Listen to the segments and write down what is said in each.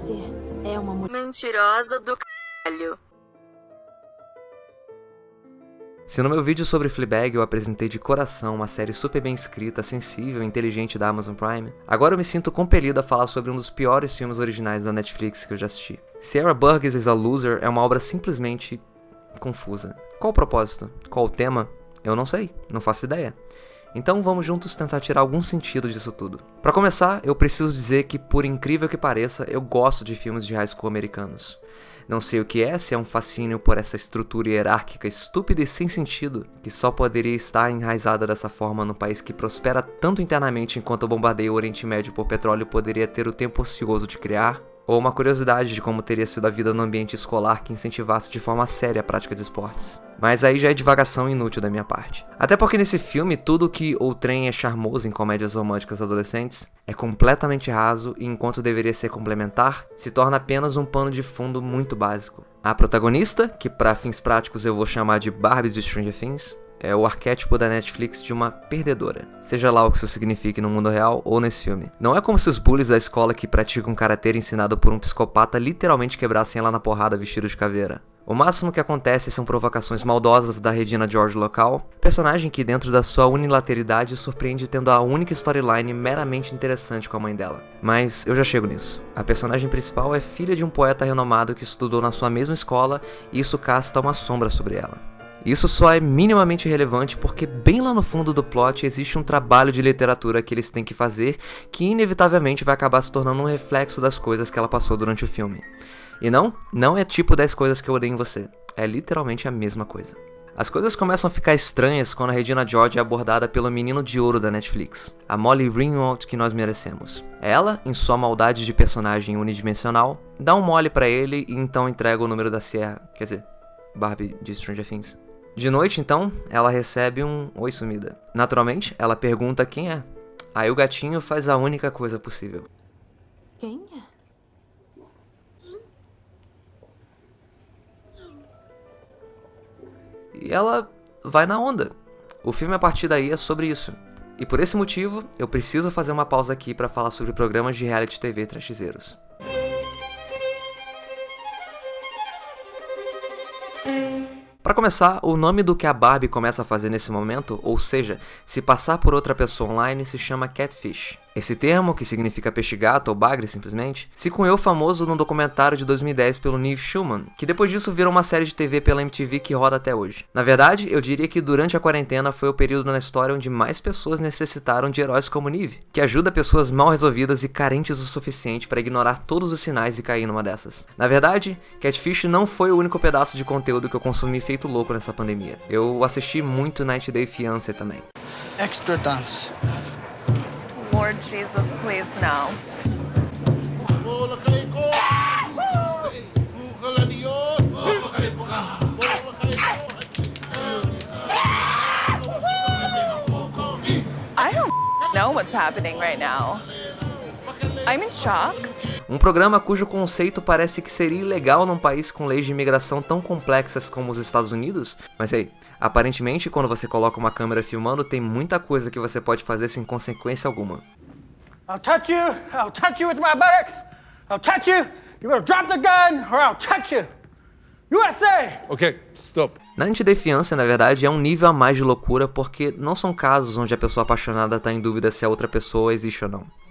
Você é uma mulher mentirosa do caralho. Se no meu vídeo sobre Fleabag eu apresentei de coração uma série super bem escrita, sensível e inteligente da Amazon Prime, agora eu me sinto compelido a falar sobre um dos piores filmes originais da Netflix que eu já assisti. Sierra Burgess is a Loser é uma obra simplesmente confusa. Qual o propósito? Qual o tema? Eu não sei, não faço ideia. Então vamos juntos tentar tirar algum sentido disso tudo. Para começar, eu preciso dizer que, por incrível que pareça, eu gosto de filmes de high school americanos. Não sei o que é, se é um fascínio por essa estrutura hierárquica estúpida e sem sentido, que só poderia estar enraizada dessa forma num país que prospera tanto internamente enquanto bombardeia o Oriente Médio por petróleo poderia ter o tempo ocioso de criar, ou uma curiosidade de como teria sido a vida no ambiente escolar que incentivasse de forma séria a prática de esportes. Mas aí já é divagação inútil da minha parte. Até porque nesse filme, tudo que outrem é charmoso em comédias românticas adolescentes é completamente raso e, enquanto deveria ser complementar, se torna apenas um pano de fundo muito básico. A protagonista, que para fins práticos eu vou chamar de Barbie de Stranger Things, é o arquétipo da Netflix de uma perdedora, seja lá o que isso signifique no mundo real ou nesse filme. Não é como se os bullies da escola que praticam karatê ensinado por um psicopata literalmente quebrassem ela na porrada vestido de caveira. O máximo que acontece são provocações maldosas da Regina George local, personagem que dentro da sua unilateralidade surpreende tendo a única storyline meramente interessante com a mãe dela. Mas eu já chego nisso. A personagem principal é filha de um poeta renomado que estudou na sua mesma escola e isso casta uma sombra sobre ela. Isso só é minimamente relevante porque bem lá no fundo do plot existe um trabalho de literatura que eles têm que fazer que inevitavelmente vai acabar se tornando um reflexo das coisas que ela passou durante o filme. E não é tipo 10 coisas que eu odeio em você, é literalmente a mesma coisa. As coisas começam a ficar estranhas quando a Regina George é abordada pelo menino de ouro da Netflix, a Molly Ringwald que nós merecemos. Ela, em sua maldade de personagem unidimensional, dá um mole pra ele e então entrega o número da Sierra, quer dizer, Barbie de Stranger Things. De noite, então, ela recebe um oi sumida. Naturalmente, ela pergunta quem é. Aí o gatinho faz a única coisa possível. Quem é? E ela vai na onda. O filme a partir daí é sobre isso. E por esse motivo, eu preciso fazer uma pausa aqui para falar sobre programas de reality TV trashzeiros. Para começar, o nome do que a Barbie começa a fazer nesse momento, ou seja, se passar por outra pessoa online, se chama catfish. Esse termo, que significa peixe-gato ou bagre simplesmente, se cunhou famoso num documentário de 2010 pelo Neil Schulman, que depois disso virou uma série de TV pela MTV que roda até hoje. Na verdade, eu diria que durante a quarentena foi o período na história onde mais pessoas necessitaram de heróis como Nive, que ajuda pessoas mal resolvidas e carentes o suficiente para ignorar todos os sinais e cair numa dessas. Na verdade, Catfish não foi o único pedaço de conteúdo que eu consumi feito louco nessa pandemia. Eu assisti muito 90 Day Fiancé também. Extra dance. Lord Jesus, please no. I don't know what's happening right now. I'm in shock. Um programa cujo conceito parece que seria ilegal num país com leis de imigração tão complexas como os Estados Unidos, mas aí, aparentemente quando você coloca uma câmera filmando tem muita coisa que você pode fazer sem consequência alguma. I'll touch you with my buttocks, I'll touch you better drop the gun or I'll touch you. USA! Okay, stop. 90 Day Fiancé, na verdade, é um nível a mais de loucura porque não são casos onde a pessoa apaixonada está em dúvida se a outra pessoa existe ou não.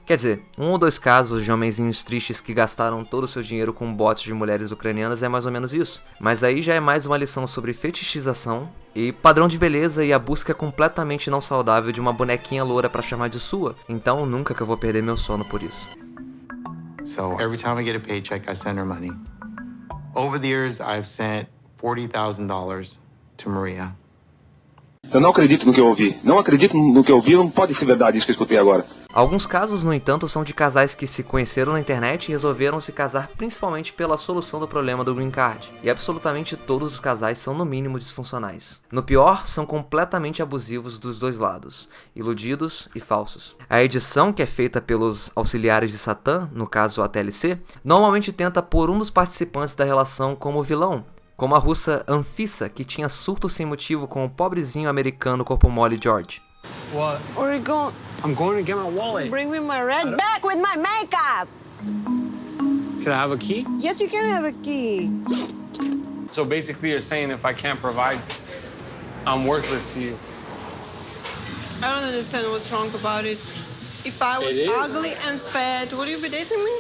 Quer dizer, um ou dois casos de homenzinhos tristes que gastaram todo o seu dinheiro com bots de mulheres ucranianas é mais ou menos isso. Mas aí já é mais uma lição sobre fetichização e padrão de beleza e a busca completamente não saudável de uma bonequinha loura pra chamar de sua. Então nunca que eu vou perder meu sono por isso. So every time I get a paycheck, I send her money. Over the years, I've sent $40,000 to Maria. Eu não acredito no que eu ouvi. Não acredito no que eu ouvi, não pode ser verdade isso que eu escutei agora. Alguns casos, no entanto, são de casais que se conheceram na internet e resolveram se casar principalmente pela solução do problema do Green Card. E absolutamente todos os casais são no mínimo disfuncionais. No pior, são completamente abusivos dos dois lados, iludidos e falsos. A edição, que é feita pelos auxiliares de Satã, no caso a TLC, normalmente tenta pôr um dos participantes da relação como vilão, como a russa Anfissa, que tinha surto sem motivo com o pobrezinho americano corpo mole George. What? Where are you going? I'm going to get my wallet. Bring me my red back with my makeup. Can I have a key? Yes, you can have a key. So basically you're saying if I can't provide, I'm worthless to you. I don't understand what's wrong about it. If I was It is. ugly and fat, would you be dating me?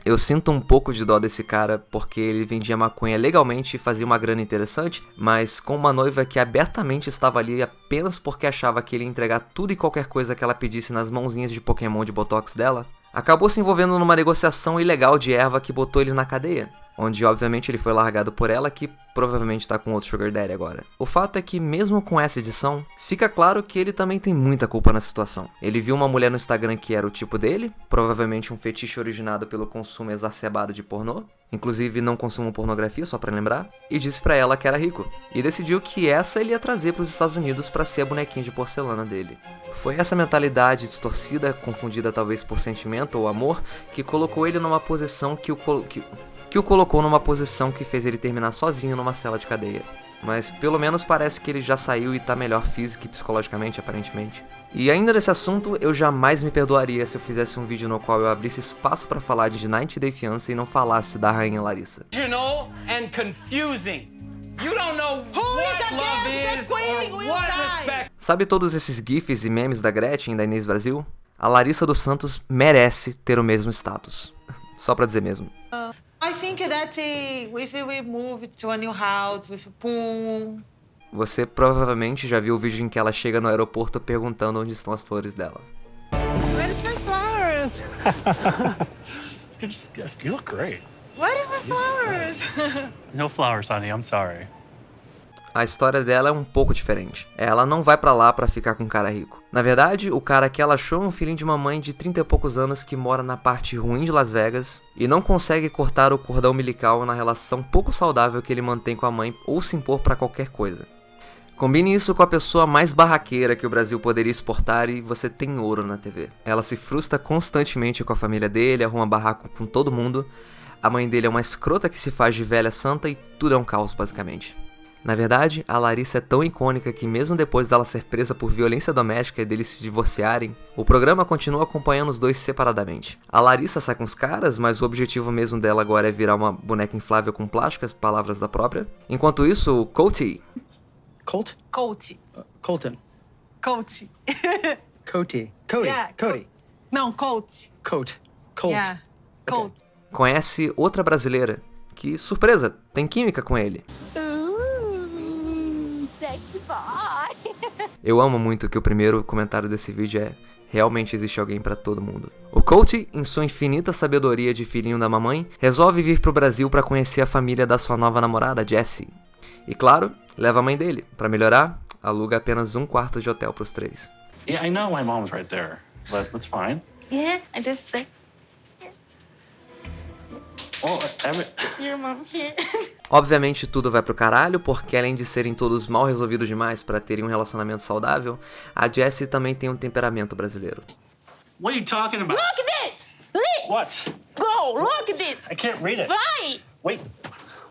Eu sinto um pouco de dó desse cara porque ele vendia maconha legalmente e fazia uma grana interessante, mas com uma noiva que abertamente estava ali apenas porque achava que ele ia entregar tudo e qualquer coisa que ela pedisse nas mãozinhas de Pokémon de Botox dela, acabou se envolvendo numa negociação ilegal de erva que botou ele na cadeia, onde obviamente ele foi largado por ela, que provavelmente tá com outro Sugar Daddy agora. O fato é que mesmo com essa edição, fica claro que ele também tem muita culpa na situação. Ele viu uma mulher no Instagram que era o tipo dele, provavelmente um fetiche originado pelo consumo exacerbado de pornô, inclusive não consumam pornografia, só pra lembrar, e disse pra ela que era rico, e decidiu que essa ele ia trazer pros Estados Unidos pra ser a bonequinha de porcelana dele. Foi essa mentalidade distorcida, confundida talvez por sentimento ou amor, que colocou ele numa posição que o colocou numa posição que fez ele terminar sozinho numa cela de cadeia. Mas pelo menos parece que ele já saiu e tá melhor física e psicologicamente, aparentemente. E ainda nesse assunto, eu jamais me perdoaria se eu fizesse um vídeo no qual eu abrisse espaço pra falar de 90 Day Fiancé e não falasse da Rainha Larissa. And confusing. You don't know what love is or what respect. Sabe todos esses gifs e memes da Gretchen e da Inês Brasil? A Larissa dos Santos merece ter o mesmo status. Só pra dizer mesmo. I think that if we move to a new house with a pool. Você provavelmente já viu o vídeo em que ela chega no aeroporto perguntando onde estão as flores dela. Where's my flowers? You look great. Where is my flowers? No flowers, honey. I'm sorry. A história dela é um pouco diferente. Ela não vai pra lá pra ficar com um cara rico. Na verdade, o cara que ela achou é um filhinho de uma mãe de 30 e poucos anos que mora na parte ruim de Las Vegas e não consegue cortar o cordão umbilical na relação pouco saudável que ele mantém com a mãe ou se impor pra qualquer coisa. Combine isso com a pessoa mais barraqueira que o Brasil poderia exportar e você tem ouro na TV. Ela se frustra constantemente com a família dele, arruma barraco com todo mundo. A mãe dele é uma escrota que se faz de velha santa e tudo é um caos basicamente. Na verdade, a Larissa é tão icônica que mesmo depois dela ser presa por violência doméstica e deles se divorciarem, o programa continua acompanhando os dois separadamente. A Larissa sai com os caras, mas o objetivo mesmo dela agora é virar uma boneca inflável com plásticas, palavras da própria. Enquanto isso, o Coty... Colt? Coat. Colton. Coat. Cody. Cody. Yeah, Cody. No, coat. Coat. Colt. Yeah. Coat. conhece outra brasileira que, surpresa, tem química com ele. Sexy boy. Eu amo muito que o primeiro comentário desse vídeo é: realmente existe alguém pra todo mundo. O Coty, em sua infinita sabedoria de filhinho da mamãe, resolve vir pro Brasil pra conhecer a família da sua nova namorada, Jessie. E claro, leva a mãe dele. Pra melhorar, aluga apenas um quarto de hotel pros três. Yeah, I know my mom's right there, but that's fine. Yeah, I just say Well, your mom's here. Obviamente tudo vai pro caralho, porque além de serem todos mal resolvidos demais pra terem um relacionamento saudável, a Jessie também tem um temperamento brasileiro. What are you talking about? Look at this! Look! What? Go, look at this! I can't read it. Vai! Wait,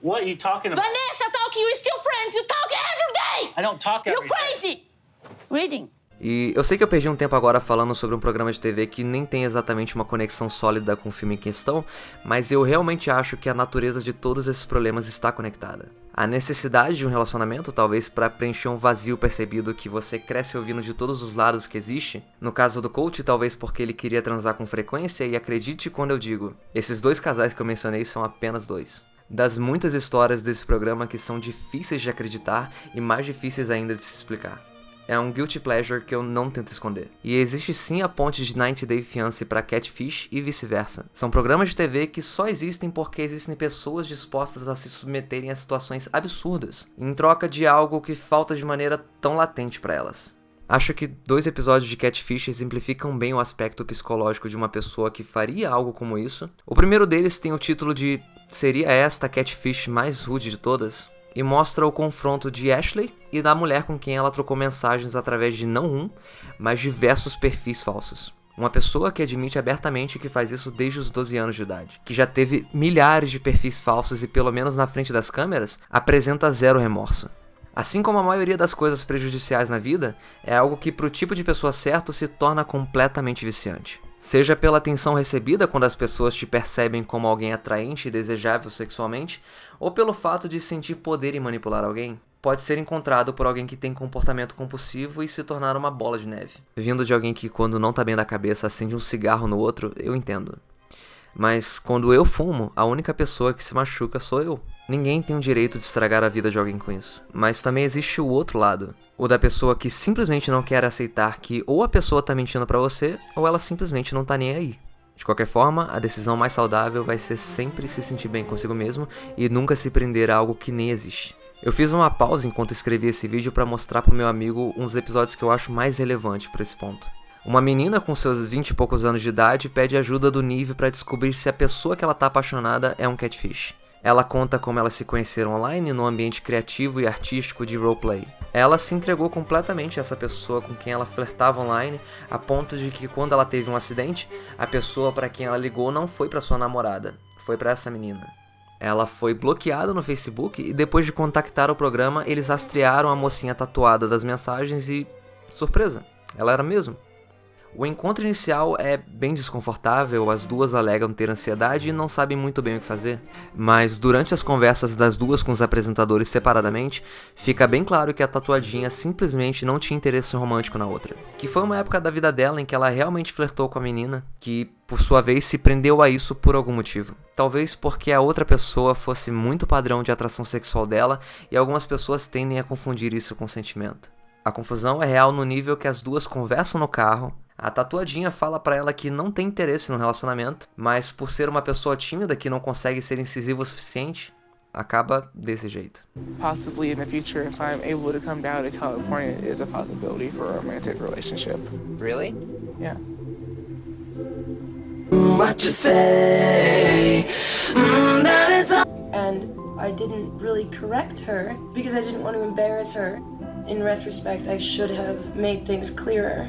what are you talking about? Vanessa, talk, you're still friends, you talk every day! I don't talk every You're day. crazy! Reading. E eu sei que eu perdi um tempo agora falando sobre um programa de TV que nem tem exatamente uma conexão sólida com o filme em questão, mas eu realmente acho que a natureza de todos esses problemas está conectada. A necessidade de um relacionamento, talvez para preencher um vazio percebido que você cresce ouvindo de todos os lados que existe. No caso do Coty, talvez porque ele queria transar com frequência, e acredite quando eu digo, esses dois casais que eu mencionei são apenas dois. Das muitas histórias desse programa que são difíceis de acreditar e mais difíceis ainda de se explicar. É um guilty pleasure que eu não tento esconder. E existe sim a ponte de 90 Day Fiancé para Catfish e vice-versa. São programas de TV que só existem porque existem pessoas dispostas a se submeterem a situações absurdas, em troca de algo que falta de maneira tão latente para elas. Acho que 2 episódios de Catfish exemplificam bem o aspecto psicológico de uma pessoa que faria algo como isso. O primeiro deles tem o título de "Seria esta a Catfish mais rude de todas?", e mostra o confronto de Ashley e da mulher com quem ela trocou mensagens através de não um, mas diversos perfis falsos. Uma pessoa que admite abertamente que faz isso desde os 12 anos de idade, que já teve milhares de perfis falsos e, pelo menos na frente das câmeras, apresenta zero remorso. Assim como a maioria das coisas prejudiciais na vida, é algo que pro tipo de pessoa certo se torna completamente viciante. Seja pela atenção recebida quando as pessoas te percebem como alguém atraente e desejável sexualmente, ou pelo fato de sentir poder em manipular alguém, pode ser encontrado por alguém que tem comportamento compulsivo e se tornar uma bola de neve. Vindo de alguém que quando não tá bem da cabeça acende um cigarro no outro, eu entendo. Mas quando eu fumo, a única pessoa que se machuca sou eu. Ninguém tem o direito de estragar a vida de alguém com isso. Mas também existe o outro lado. O da pessoa que simplesmente não quer aceitar que ou a pessoa tá mentindo pra você, ou ela simplesmente não tá nem aí. De qualquer forma, a decisão mais saudável vai ser sempre se sentir bem consigo mesmo e nunca se prender a algo que nem existe. Eu fiz uma pausa enquanto escrevi esse vídeo pra mostrar pro meu amigo uns episódios que eu acho mais relevantes pra esse ponto. Uma menina com seus 20 e poucos anos de idade pede ajuda do Nive pra descobrir se a pessoa que ela tá apaixonada é um catfish. Ela conta como elas se conheceram online no ambiente criativo e artístico de roleplay. Ela se entregou completamente a essa pessoa com quem ela flertava online, a ponto de que quando ela teve um acidente, a pessoa para quem ela ligou não foi para sua namorada, foi para essa menina. Ela foi bloqueada no Facebook e depois de contactar o programa, eles rastrearam a mocinha tatuada das mensagens e... surpresa, ela era mesmo. O encontro inicial é bem desconfortável, as duas alegam ter ansiedade e não sabem muito bem o que fazer. Mas durante as conversas das duas com os apresentadores separadamente, fica bem claro que a tatuadinha simplesmente não tinha interesse romântico na outra. Que foi uma época da vida dela em que ela realmente flertou com a menina, que por sua vez se prendeu a isso por algum motivo. Talvez porque a outra pessoa fosse muito padrão de atração sexual dela e algumas pessoas tendem a confundir isso com sentimento. A confusão é real no nível que as duas conversam no carro. A tatuadinha fala pra ela que não tem interesse no relacionamento, mas por ser uma pessoa tímida que não consegue ser incisiva o suficiente, acaba desse jeito. Possibly in the future, if I'm able to come down to California, it is a possibility for a romantic relationship. Really? Yeah. What you say? That it's And I didn't really correct her because I didn't want to embarrass her. In retrospect, I should have made things clearer.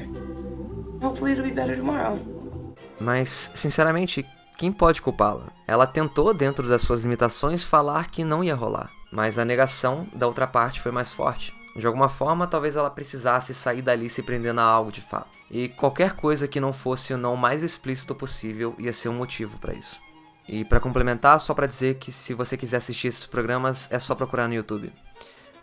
Hopefully it'll be better tomorrow. Mas, sinceramente, quem pode culpá-la? Ela tentou, dentro das suas limitações, falar que não ia rolar, mas a negação da outra parte foi mais forte. De alguma forma, talvez ela precisasse sair dali se prendendo a algo de fato. E qualquer coisa que não fosse o não mais explícito possível ia ser um motivo pra isso. E pra complementar, só pra dizer que se você quiser assistir esses programas, é só procurar no YouTube.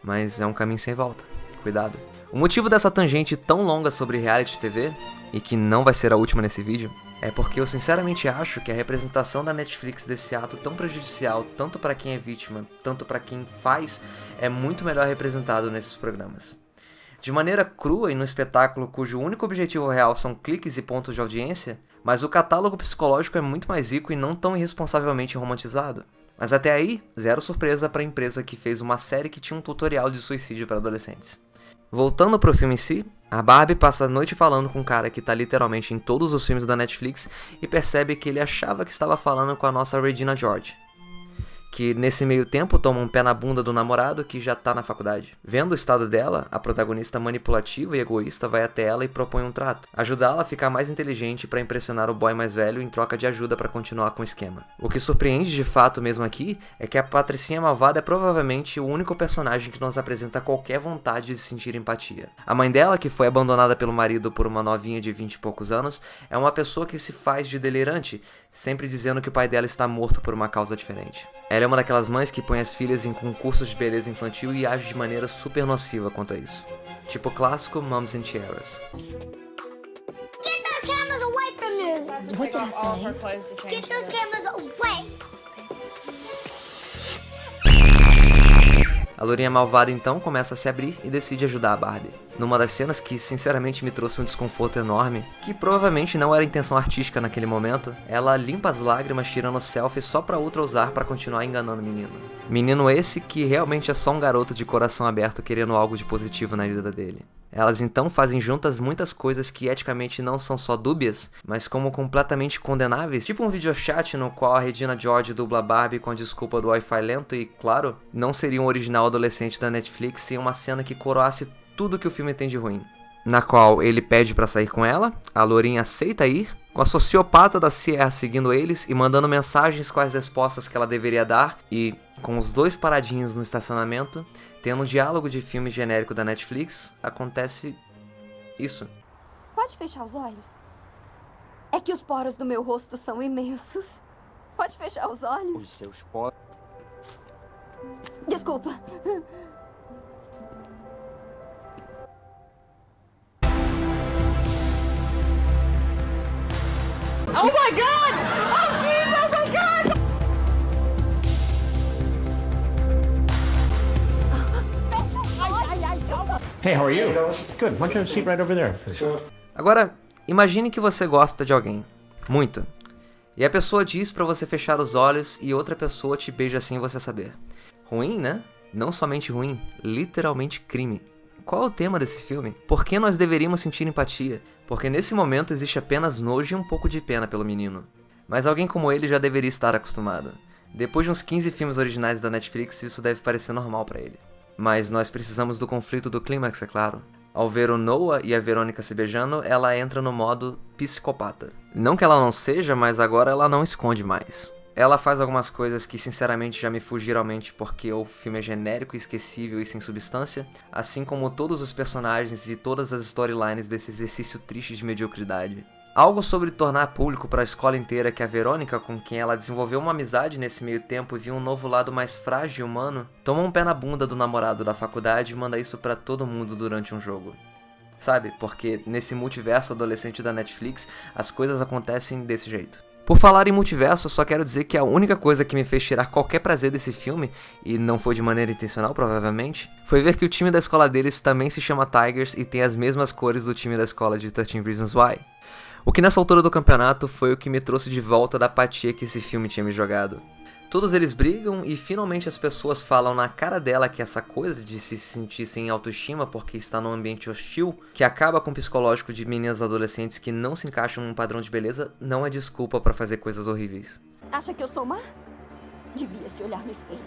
Mas é um caminho sem volta. Cuidado. O motivo dessa tangente tão longa sobre reality TV, e que não vai ser a última nesse vídeo, é porque eu sinceramente acho que a representação da Netflix desse ato tão prejudicial, tanto para quem é vítima, tanto para quem faz, é muito melhor representado nesses programas. De maneira crua e no espetáculo cujo único objetivo real são cliques e pontos de audiência, mas o catálogo psicológico é muito mais rico e não tão irresponsavelmente romantizado. Mas até aí, zero surpresa para a empresa que fez uma série que tinha um tutorial de suicídio para adolescentes. Voltando pro filme em si, a Barbie passa a noite falando com um cara que tá literalmente em todos os filmes da Netflix e percebe que ele achava que estava falando com a nossa Regina George, que nesse meio tempo toma um pé na bunda do namorado que já tá na faculdade. Vendo o estado dela, a protagonista manipulativa e egoísta vai até ela e propõe um trato, ajudá-la a ficar mais inteligente para impressionar o boy mais velho em troca de ajuda para continuar com o esquema. O que surpreende de fato mesmo aqui é que a Patricinha Malvada é provavelmente o único personagem que nos apresenta qualquer vontade de sentir empatia. A mãe dela, que foi abandonada pelo marido por uma novinha de 20 e poucos anos, é uma pessoa que se faz de delirante, sempre dizendo que o pai dela está morto por uma causa diferente. Ela é uma daquelas mães que põe as filhas em concursos de beleza infantil e age de maneira super nociva quanto a isso. Tipo o clássico Moms and Tiaras. Get those cameras away from you! What did I say? Get those cameras away! A lourinha malvada então começa a se abrir e decide ajudar a Barbie. Numa das cenas que sinceramente me trouxe um desconforto enorme, que provavelmente não era intenção artística naquele momento, ela limpa as lágrimas tirando selfie só pra outra usar pra continuar enganando o menino. Menino esse que realmente é só um garoto de coração aberto querendo algo de positivo na vida dele. Elas então fazem juntas muitas coisas que eticamente não são só dúbias, mas como completamente condenáveis, tipo um videochat no qual a Regina George dubla a Barbie com a desculpa do Wi-Fi lento e, claro, não seria um original adolescente da Netflix sem uma cena que coroasse tudo que o filme tem de ruim. Na qual ele pede pra sair com ela, a lourinha aceita ir, Com a sociopata da Sierra seguindo eles e mandando mensagens com as respostas que ela deveria dar, e com os dois paradinhos no estacionamento, tendo um diálogo de filme genérico da Netflix, acontece isso. Pode fechar os olhos? É que os poros do meu rosto são imensos. Pode fechar os olhos? Os seus poros... Desculpa. Oh my God! Oh jeez! Oh my God! Hey, how are you? Good. Why don't you sit right over there? Agora, imagine que você gosta de alguém. Muito. E a pessoa diz pra você fechar os olhos e outra pessoa te beija sem você saber. Ruim, né? Não somente ruim, literalmente crime. Qual é o tema desse filme? Por que nós deveríamos sentir empatia? Porque nesse momento existe apenas nojo e um pouco de pena pelo menino. Mas alguém como ele já deveria estar acostumado. Depois de uns 15 filmes originais da Netflix, isso deve parecer normal pra ele. Mas nós precisamos do conflito do clímax, é claro. Ao ver o Noah e a Verônica se beijando, ela entra no modo psicopata. Não que ela não seja, mas agora ela não esconde mais. Ela faz algumas coisas que sinceramente já me fugiram à mente porque o filme é genérico, esquecível e sem substância, assim como todos os personagens e todas as storylines desse exercício triste de mediocridade. Algo sobre tornar público para a escola inteira que a Verônica, com quem ela desenvolveu uma amizade nesse meio tempo e viu um novo lado mais frágil e humano, toma um pé na bunda do namorado da faculdade e manda isso pra todo mundo durante um jogo. Sabe, porque nesse multiverso adolescente da Netflix, as coisas acontecem desse jeito. Por falar em multiverso, eu só quero dizer que a única coisa que me fez tirar qualquer prazer desse filme, e não foi de maneira intencional provavelmente, foi ver que o time da escola deles também se chama Tigers e tem as mesmas cores do time da escola de 13 Reasons Why. O que nessa altura do campeonato foi o que me trouxe de volta da apatia que esse filme tinha me jogado. Todos eles brigam e finalmente as pessoas falam na cara dela que essa coisa de se sentir sem autoestima porque está num ambiente hostil, que acaba com o psicológico de meninas adolescentes que não se encaixam num padrão de beleza, não é desculpa pra fazer coisas horríveis. Acha que eu sou má? Devia se olhar no espelho,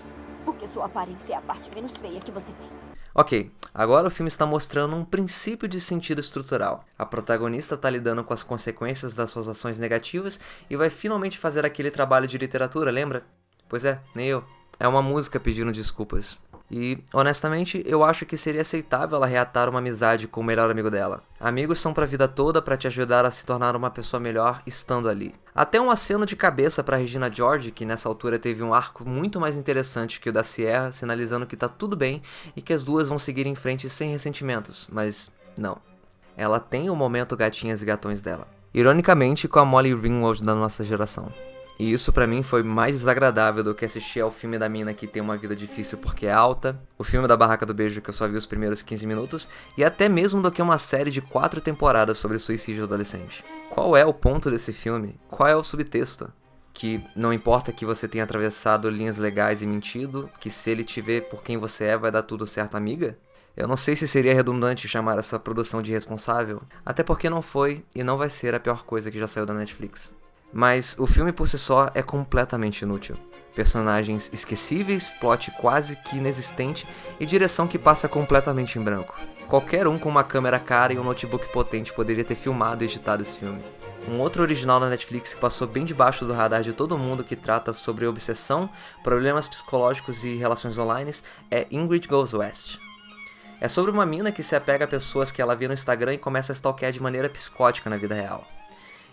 porque sua aparência é a parte menos feia que você tem. Ok, agora o filme está mostrando um princípio de sentido estrutural. A protagonista está lidando com as consequências das suas ações negativas e vai finalmente fazer aquele trabalho de literatura, lembra? Pois é, nem eu. É uma música pedindo desculpas. E, honestamente, eu acho que seria aceitável ela reatar uma amizade com o melhor amigo dela. Amigos são pra vida toda pra te ajudar a se tornar uma pessoa melhor estando ali. Até um aceno de cabeça pra Regina George, que nessa altura teve um arco muito mais interessante que o da Sierra, sinalizando que tá tudo bem e que as duas vão seguir em frente sem ressentimentos. Mas, não. Ela tem o momento gatinhas e gatões dela. Ironicamente, com a Molly Ringwald da nossa geração. E isso pra mim foi mais desagradável do que assistir ao filme da mina que tem uma vida difícil porque é alta, o filme da Barraca do Beijo que eu só vi os primeiros 15 minutos, e até mesmo do que uma série de 4 temporadas sobre suicídio adolescente. Qual é o ponto desse filme? Qual é o subtexto? Que não importa que você tenha atravessado linhas legais e mentido, que se ele te ver por quem você é vai dar tudo certo, amiga? Eu não sei se seria redundante chamar essa produção de irresponsável, até porque não foi e não vai ser a pior coisa que já saiu da Netflix. Mas o filme por si só é completamente inútil. Personagens esquecíveis, plot quase que inexistente e direção que passa completamente em branco. Qualquer um com uma câmera cara e um notebook potente poderia ter filmado e editado esse filme. Um outro original da Netflix que passou bem debaixo do radar de todo mundo que trata sobre obsessão, problemas psicológicos e relações online é Ingrid Goes West. É sobre uma mina que se apega a pessoas que ela vê no Instagram e começa a stalkear de maneira psicótica na vida real.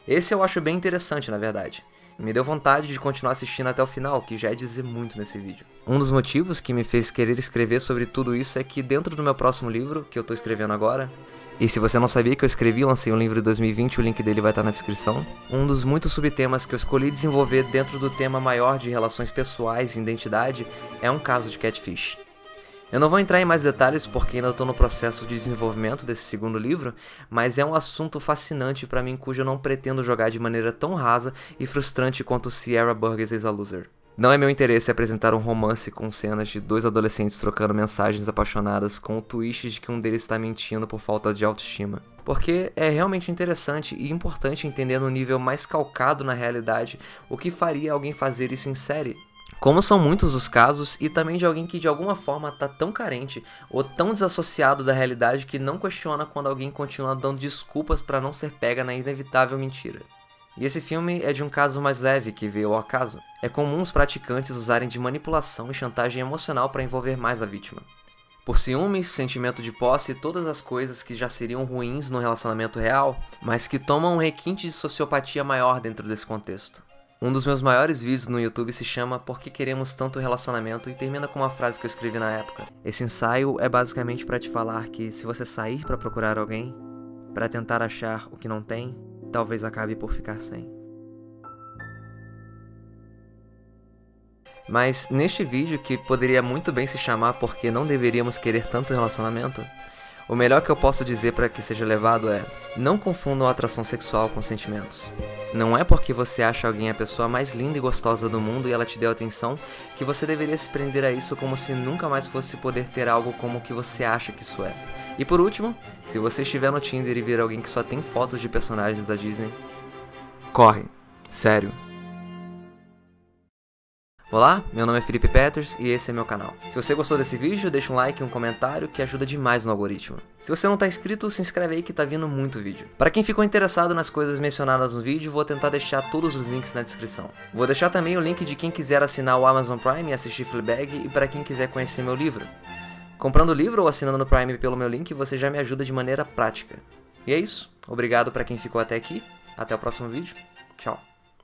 Esse eu acho bem interessante, na verdade. Me deu vontade de continuar assistindo até o final, que já é dizer muito nesse vídeo. Um dos motivos que me fez querer escrever sobre tudo isso é que dentro do meu próximo livro, que eu tô escrevendo agora, e se você não sabia que eu escrevi e lancei um livro em 2020, o link dele vai estar na descrição, um dos muitos subtemas que eu escolhi desenvolver dentro do tema maior de relações pessoais e identidade é um caso de catfish. Eu não vou entrar em mais detalhes porque ainda estou no processo de desenvolvimento desse segundo livro, mas é um assunto fascinante para mim cujo eu não pretendo jogar de maneira tão rasa e frustrante quanto Sierra Burgess is a Loser. Não é meu interesse apresentar um romance com cenas de 2 adolescentes trocando mensagens apaixonadas com o twist de que um deles está mentindo por falta de autoestima. Porque é realmente interessante e importante entender no nível mais calcado na realidade o que faria alguém fazer isso em série. Como são muitos os casos, e também de alguém que de alguma forma tá tão carente ou tão desassociado da realidade que não questiona quando alguém continua dando desculpas para não ser pega na inevitável mentira. E esse filme é de um caso mais leve que veio ao acaso. É comum os praticantes usarem de manipulação e chantagem emocional para envolver mais a vítima. Por ciúmes, sentimento de posse e todas as coisas que já seriam ruins no relacionamento real, mas que tomam um requinte de sociopatia maior dentro desse contexto. Um dos meus maiores vídeos no YouTube se chama Por que Queremos Tanto Relacionamento e termina com uma frase que eu escrevi na época. Esse ensaio é basicamente para te falar que se você sair para procurar alguém, para tentar achar o que não tem, talvez acabe por ficar sem. Mas neste vídeo, que poderia muito bem se chamar Por que Não Deveríamos Querer Tanto Relacionamento, o melhor que eu posso dizer para que seja levado é: não confundam a atração sexual com sentimentos. Não é porque você acha alguém a pessoa mais linda e gostosa do mundo e ela te deu atenção que você deveria se prender a isso como se nunca mais fosse poder ter algo como o que você acha que isso é. E por último, se você estiver no Tinder e vir alguém que só tem fotos de personagens da Disney, corre. Sério. Olá, meu nome é Felipe Peters e esse é meu canal. Se você gostou desse vídeo, deixa um like e um comentário que ajuda demais no algoritmo. Se você não tá inscrito, se inscreve aí que tá vindo muito vídeo. Para quem ficou interessado nas coisas mencionadas no vídeo, vou tentar deixar todos os links na descrição. Vou deixar também o link de quem quiser assinar o Amazon Prime e assistir Fleabag e para quem quiser conhecer meu livro. Comprando o livro ou assinando no Prime pelo meu link, você já me ajuda de maneira prática. E é isso. Obrigado para quem ficou até aqui. Até o próximo vídeo. Tchau.